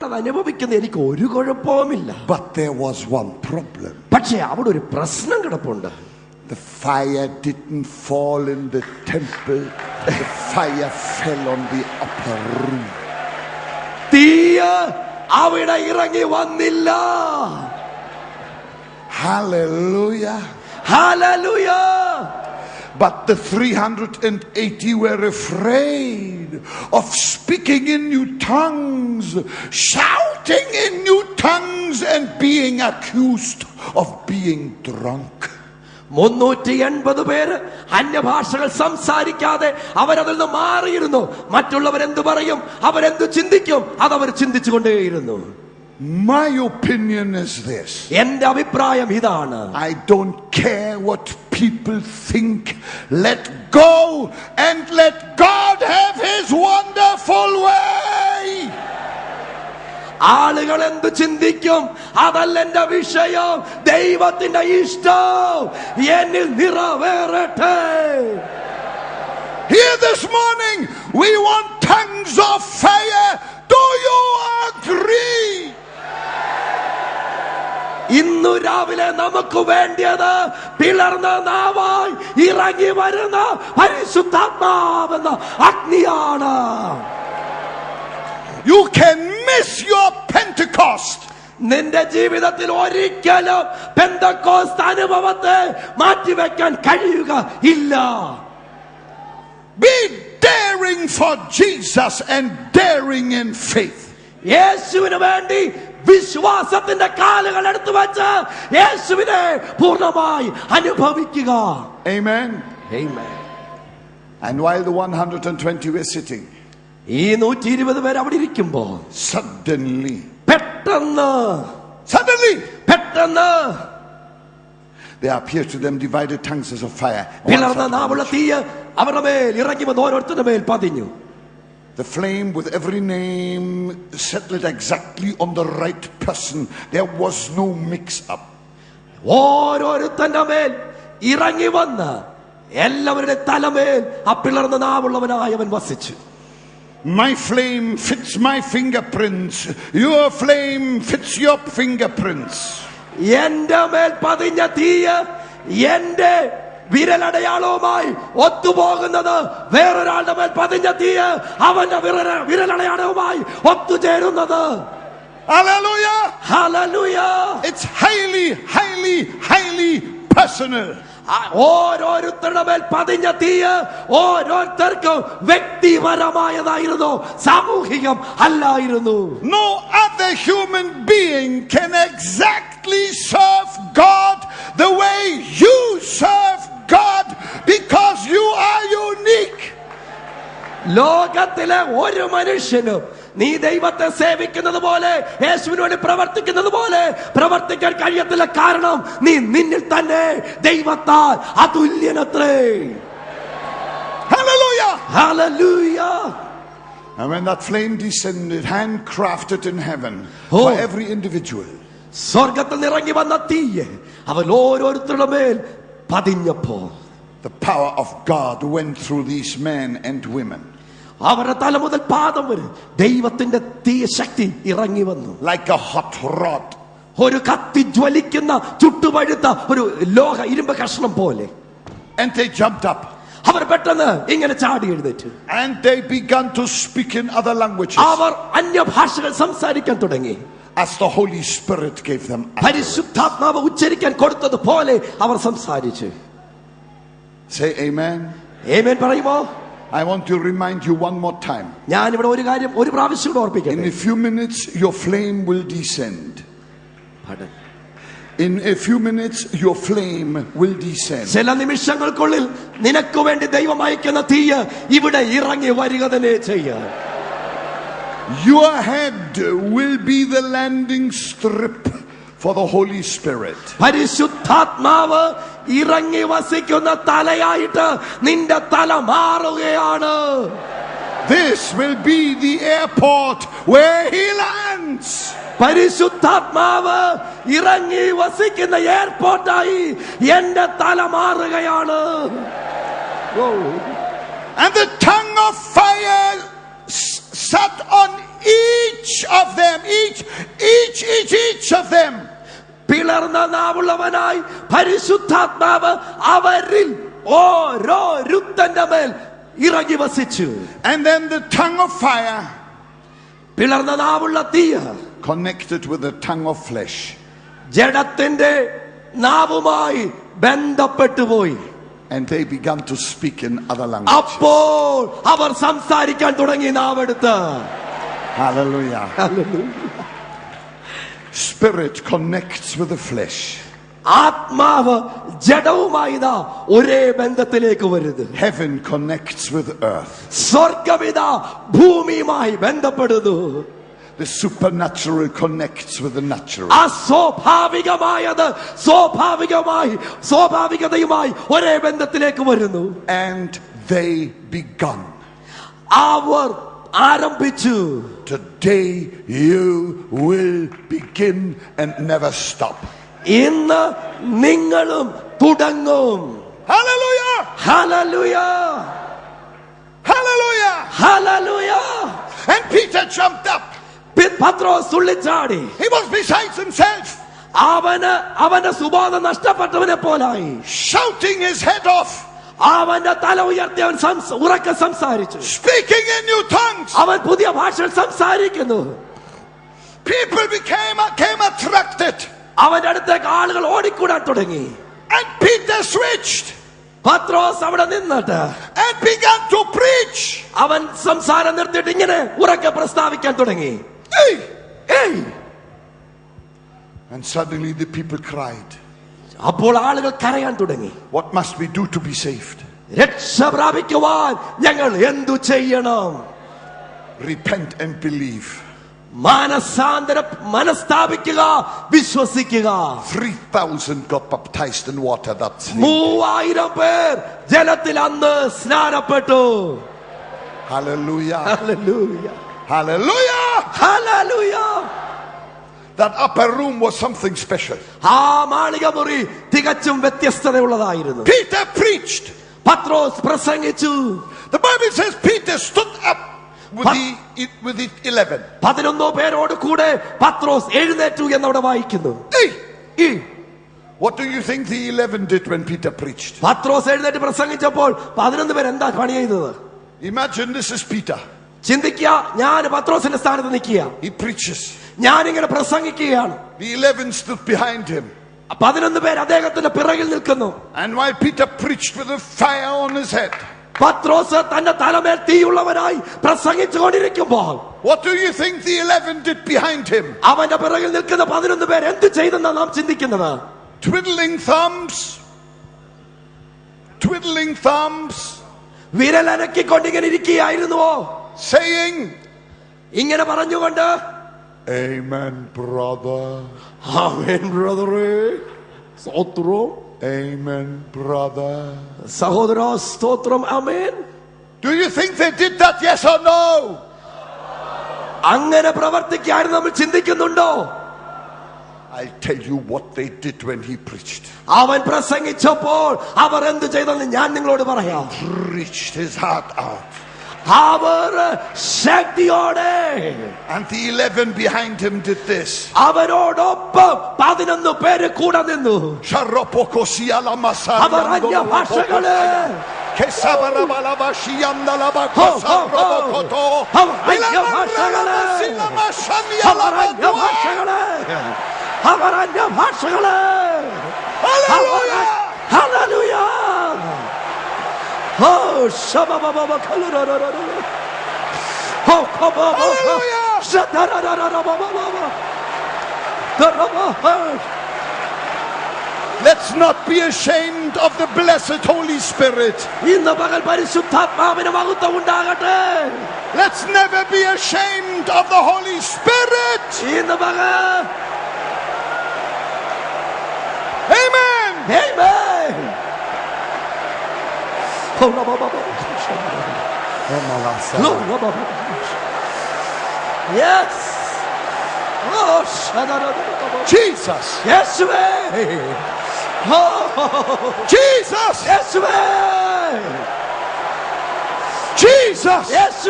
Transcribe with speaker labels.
Speaker 1: അത് അനുഭവിക്കുന്ന എനിക്ക് ഒരു കുഴപ്പവുമില്ല.
Speaker 2: But there was one problem.
Speaker 1: പക്ഷേ അവിടെ ഒരു പ്രശ്നം കിടപ്പുണ്ട്.
Speaker 2: The fire didn't fall in the temple. The fire fell on the upper room.
Speaker 1: തീയ അവിടെ ഇറങ്ങി വന്നില്ല.
Speaker 2: Hallelujah.
Speaker 1: Hallelujah.
Speaker 2: But the 380 were afraid of speaking in new tongues, shouting in new tongues, and being accused of being drunk.
Speaker 1: 380 പേര് അന്യഭാഷകൾ സംസാരിക്കാതെ അവരതിൽ നിന്ന് മാറിയിരുന്നു. മറ്റുള്ളവരെന്തു പറയും, അവരെന്തു ചിന്തിക്കും, അതവർ ചിന്തിച്ചുകൊണ്ടേയിരുന്നു.
Speaker 2: My opinion is this.
Speaker 1: എന്റെ അഭിപ്രായം ഇതാണ്.
Speaker 2: I don't care what people think. Let go and let God have his wonderful way.
Speaker 1: ആളുകൾ എന്ത് ചിന്തിക്കും, അതല്ല എന്റെ വിഷയം. ദൈവത്തിന്റെ ഇഷ്ടം എന്നിൽ നിറവേറട്ടെ.
Speaker 2: Here this morning we want tongues of fire. Do you agree?
Speaker 1: ഇന്നു രാവിലെ നമുക്ക് വേണ്ടിയത് പിളർന്ന നാവായി ഇറങ്ങി വരുന്ന പരിശുദ്ധാത്മാവെന്ന അഗ്നിയാണ്.
Speaker 2: You can miss your Pentecost.
Speaker 1: നിന്റെ ജീവിതത്തിൽ ഒരിക്കലും പെന്തക്കോസ്ത് അനുഭവത്തെ മാറ്റിവെക്കാൻ കഴിയുക ഇല്ല.
Speaker 2: Be daring for Jesus and daring in faith.
Speaker 1: യേശുവിന് വേണ്ടി വിശ്വാസത്തിന്റെ കാലുകൾ എടുത്തു വെച്ച് യേശുവിനെ പൂർണ്ണമായി അനുഭവിക്കുക.
Speaker 2: Amen.
Speaker 1: Amen.
Speaker 2: And while the 120 were sitting,
Speaker 1: ഈ 120 പേര് അവിടെ ഇരിക്കുമ്പോ
Speaker 2: suddenly
Speaker 1: പെട്ടെന്ന്
Speaker 2: there appeared to them divided tongues as of fire.
Speaker 1: പിളർന്ന നാവുള്ള തീയ് അവരുടെ മേൽ ഇറങ്ങി വന്ന് ഓരോരുത്തരുടെ മേൽ പതിഞ്ഞു.
Speaker 2: The flame with every name settled exactly on the right person. There was no mix-up.
Speaker 1: ഓരോരുത്തന്റെ മേൽ ഇറങ്ങി വന്ന് എല്ലാവരുടെ തലമേൽ ആ പിളർന്ന നാവുള്ളവനായവൻ വസിച്ചു.
Speaker 2: My flame fits my fingerprints. Your flame fits your fingerprints.
Speaker 1: എന്റെ മേൽ പതിഞ്ഞ തീയ് എന്റെ വിരലടയാളവുമായി ഒത്തുപോകുന്നത്, വേറൊരാളുടെ മേൽ പതിഞ്ഞ തീയ് അവന്റെ വിരലടയാളവുമായി ഒത്തുചേരുന്നത്.
Speaker 2: Hallelujah.
Speaker 1: Hallelujah.
Speaker 2: It's highly personal.
Speaker 1: ഓരോരുത്തരുടെ മേൽ പതിഞ്ഞ തീയ് ഓരോരുത്തർക്കും വ്യക്തിപരമായതായിരുന്നു, സാമൂഹികം അല്ലായിരുന്നു.
Speaker 2: No other human being can exactly serve God the way you serve God, because you are unique.
Speaker 1: ലോകത്തിലെ ഒരു മനുഷ്യനും നീ ദൈവത്തെ സേവിക്കുന്നത് പോലെ, യേശുവിന് വേണ്ടി പ്രവർത്തിക്കുന്നത് പോലെ പ്രവർത്തിക്കാൻ കഴിയത്തില്ല. കാരണം നീ നിന്നിൽ തന്നെ ദൈവത്താൽ അതുല്യനത്രേ.
Speaker 2: Hallelujah.
Speaker 1: Hallelujah.
Speaker 2: And when that flame descended, handcrafted in heaven for every individual,
Speaker 1: സ്വർഗത്തിൽ ഇറങ്ങി വന്ന തീയ് അവൻ ഓരോരുത്തരുടെ മേൽ പതിഞ്ഞപ്പോ
Speaker 2: the power of God went through these men and women.
Speaker 1: അവരുടെ തല മുതൽ പാദം വരെ ദൈവത്തിന്റെ തീയ ശക്തി ഇറങ്ങി വന്നു.
Speaker 2: Like a hot rod.
Speaker 1: ഒരു കത്തി ജ്വലിക്കുന്ന ചുട്ടുപഴുത്ത ഒരു ലോഹ ഇരുമ്പ് കഷ്ണം പോലെ.
Speaker 2: And they jumped up.
Speaker 1: അവർ പെട്ടെന്ന് ഇങ്ങനെ ചാടി എഴുന്നേറ്റു.
Speaker 2: And they began to speak in other languages.
Speaker 1: അവർ അന്യഭാഷകൾ സംസാരിക്കാൻ തുടങ്ങി.
Speaker 2: As the Holy Spirit gave them utterance.
Speaker 1: പരിശുദ്ധാത്മാവ് ഉച്ചരിക്കാൻ കൊടുത്തതുപോലെ അവർ സംസാരിച്ചു.
Speaker 2: Say amen.
Speaker 1: ആമേൻ പറയുമോ?
Speaker 2: I want to remind you one more time.
Speaker 1: ഞാൻ ഇവിടെ ഒരു കാര്യം ഒരു പ്രാവശ്യം ഓർപ്പിക്കട്ടെ.
Speaker 2: In a few minutes your flame will descend. In a few minutes your flame will descend.
Speaker 1: ചില നിമിഷങ്ങൾക്കുള്ളിൽ നിനക്ക് വേണ്ടി ദൈവം അയക്കുന്ന തീയ് ഇവിടെ ഇറങ്ങി വരിക തന്നെ ചെയ്യും.
Speaker 2: Your head will be the landing strip for the Holy Spirit.
Speaker 1: പരിശുദ്ധാത്മാവ് ഇറങ്ങി വസിക്കുന്ന തലയായിട്ട് നിന്റെ തല മാറുകയാണ്.
Speaker 2: This will be the airport where he lands.
Speaker 1: പരിശുദ്ധാത്മാവ് ഇറങ്ങി വസിക്കുന്ന എയർപോർട്ടായി എന്റെ തല മാറുകയാണ്.
Speaker 2: And the tongue of fire sat on each of them, each of them.
Speaker 1: പിളർന്ന നാവുള്ളവനായി പരിശുദ്ധാത്മാവ് അവരിൽ ഓരോരുത്തന്റെ മേൽ ഇറങ്ങി വസിച്ചു.
Speaker 2: And then the tongue of fire
Speaker 1: പിളർന്ന നാവുള്ള തീയ
Speaker 2: connected with the tongue of flesh.
Speaker 1: ജഡത്തിന്റെ നാവുമായി ബന്ധപ്പെട്ടു പോയി.
Speaker 2: And they began to speak in other languages.
Speaker 1: അപ്പോൾ അവർ സംസാരിക്കാൻ തുടങ്ങി നാവെടുത്ത്.
Speaker 2: Hallelujah.
Speaker 1: Hallelujah.
Speaker 2: Spirit connects with the flesh.
Speaker 1: ആത്മാവ് ജഡവുമായി ഒരേ ബന്ധത്തിലേക്ക് വരുന്നു.
Speaker 2: Heaven connects with earth.
Speaker 1: സ്വർഗ്ഗമിത ഭൂമിയുമായി ബന്ധപ്പെടുന്നു.
Speaker 2: The supernatural connects with the natural.
Speaker 1: അസ്വാഭാവികമായത് സ്വാഭാവികതയുമായി ഒരേ ബന്ധത്തിലേക്ക് വരുന്നു.
Speaker 2: And they begun.
Speaker 1: അവർ ആരംഭിച്ചു.
Speaker 2: Today you will begin and never stop.
Speaker 1: ഇന്ന് നിങ്ങളും തുടങ്ങും.
Speaker 2: Hallelujah!
Speaker 1: Hallelujah!
Speaker 2: Hallelujah!
Speaker 1: Hallelujah!
Speaker 2: And Peter jumped up.
Speaker 1: പത്രോസ് തുള്ളിച്ചാടി.
Speaker 2: He was beside himself.
Speaker 1: അവന്റെ സുബോധം നഷ്ടപ്പെട്ടവനെ പോലായി.
Speaker 2: Shouting his head off.
Speaker 1: അവന്റെ തല ഉയർത്തി അവൻ ഉറക്കെ സംസാരിച്ചു.
Speaker 2: Speaking in new tongues.
Speaker 1: അവൻ പുതിയ ഭാഷയിൽ സംസാരിക്കുന്നു.
Speaker 2: People came attracted.
Speaker 1: അവന്റെ അടുത്തേക്ക് ആളുകൾ ഓടിക്കൂടാൻ തുടങ്ങി.
Speaker 2: And Peter switched.
Speaker 1: പത്രോസ് അവിടെ നിന്നിട്ട്
Speaker 2: and began to preach.
Speaker 1: അവൻ സംസാരം നിർത്തിയിട്ട് ഇങ്ങനെ ഉറക്കെ പ്രസ്താവിക്കാൻ തുടങ്ങി.
Speaker 2: Hey!
Speaker 1: Hey!
Speaker 2: And suddenly the people cried.
Speaker 1: അപ്പോൾ ആളുകൾ കരയാൻ തുടങ്ങി.
Speaker 2: What must we do to be saved?
Speaker 1: രക്ഷ പ്രാപിക്കുവാൻ ഞങ്ങൾ എന്തു ചെയ്യണം?
Speaker 2: Repent and believe.
Speaker 1: മനസ്താപിക്കുക, വിശ്വസിക്കുക.
Speaker 2: 3,000 got baptized in water that day.
Speaker 1: 3,000 പേർ ജലത്തിൽ അന്ന് സ്നാനപ്പെട്ടു.
Speaker 2: Hallelujah.
Speaker 1: Hallelujah.
Speaker 2: Hallelujah.
Speaker 1: Hallelujah.
Speaker 2: That upper room was something special.
Speaker 1: ആ മാളിക മുറി തികച്ചും വ്യത്യസ്തതയുള്ളതായിരുന്നു.
Speaker 2: Peter preached.
Speaker 1: പത്രോസ് പ്രസംഗിച്ചു.
Speaker 2: The Bible says Peter stood up with the 11.
Speaker 1: 11 പേരോട് കൂടെ പത്രോസ് എഴുന്നേറ്റു എന്നവിടെ വായിക്കുന്നു.
Speaker 2: Hey! What do you think the 11 did when Peter preached?
Speaker 1: പത്രോസ് എഴുന്നേറ്റ് പ്രസംഗിച്ചപ്പോൾ 11 പേർ എന്താ പണി ചെയ്തത്?
Speaker 2: Imagine this is Peter.
Speaker 1: ചിന്തിക്കുക, ഞാൻ പത്രോസിന്റെ സ്ഥാനത്ത് നിൽക്കുക.
Speaker 2: He preaches.
Speaker 1: ഞാനിങ്ങനെ പ്രസംഗിക്കുകയാണ്.
Speaker 2: The 11 stood behind him.
Speaker 1: 11 പേർ അദ്ദേഹത്തിന്റെ പിറകിൽ നിൽക്കുന്നു.
Speaker 2: And while Peter preached with a fire on his head,
Speaker 1: പത്രോസ് തന്റെ തലമേൽ തീയുള്ളവനായി പ്രസംഗിച്ചുകൊണ്ടിരിക്കുമ്പോൾ
Speaker 2: what do you think the 11 did behind him?
Speaker 1: അവന്റെ പിറകിൽ നിൽക്കുന്ന 11 പേർ എന്ത് ചെയ്തെന്നാണ് നാം ചിന്തിക്കുന്നത്?
Speaker 2: Twiddling thumbs,
Speaker 1: വിരലനക്കിക്കൊണ്ടിങ്ങനെ ഇരിക്കുകയായിരുന്നുവോ?
Speaker 2: saying,
Speaker 1: ഇങ്ങനെ പറഞ്ഞുകൊണ്ട്,
Speaker 2: Amen, brother.
Speaker 1: ആമേൻ ബ്രദറേ, സ്തോത്രം.
Speaker 2: Amen, brother.
Speaker 1: സഹോദര സ്തോത്രം. ആമേൻ.
Speaker 2: Do you think they did that? Yes or no?
Speaker 1: അങ്ങനെ പ്രവർത്തിക്കാനും നമ്മൾ ചിന്തിക്കുന്നുണ്ടോ?
Speaker 2: I'll tell you what they did when he preached.
Speaker 1: അവൻ പ്രസംഗിച്ചപ്പോൾ അവർ എന്ത് ചെയ്തെന്ന് ഞാൻ നിങ്ങളോട് പറയാം.
Speaker 2: Preached his heart out.
Speaker 1: അവർ ശക്തിയോടെ.
Speaker 2: And the 11 behind him did this.
Speaker 1: അവരോടൊപ്പം 11 പേര് കൂടെ നിന്നു. അവർ അന്യഭാഷകളെ Oh, Shabba
Speaker 2: Let's not be ashamed of the blessed Holy Spirit. Let's never be ashamed of the Holy Spirit. Amen.
Speaker 1: Amen. Yes. Oh,
Speaker 2: Jesus.
Speaker 1: Yes, oh,
Speaker 2: Jesus.
Speaker 1: Yes,
Speaker 2: Jesus.
Speaker 1: Yes,